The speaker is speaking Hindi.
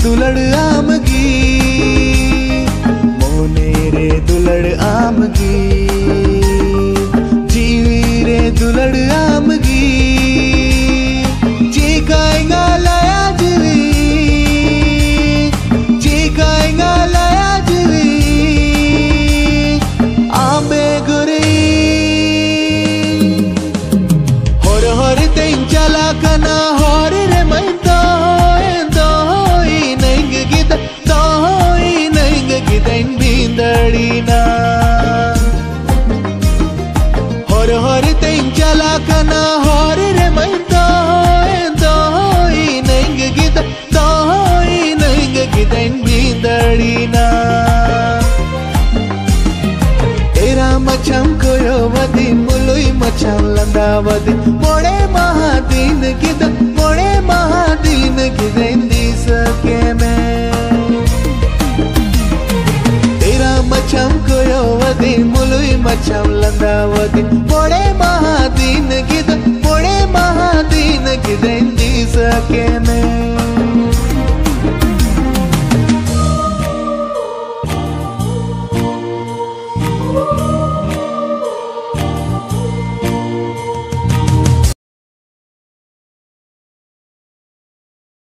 दुलड़ आमगी मोने रे दुलड़ आमगी जीवी रे दुलड़ आमगी चीकाएगा लाया जीवी चीकाएगा लाया जीवी आंबे गुरी हर हर तें चला कना हर रे मैं बींदड़ीना हर हर तें चला कना हर रे मैं नंग गिदन बींदड़ीना तेरा मचम कोयो वदी मुलुई मचम लंदावदी मोड़े महादीन गिदन दी सके मैं मचम कोयो वदी मुलुई मचम लंदावदी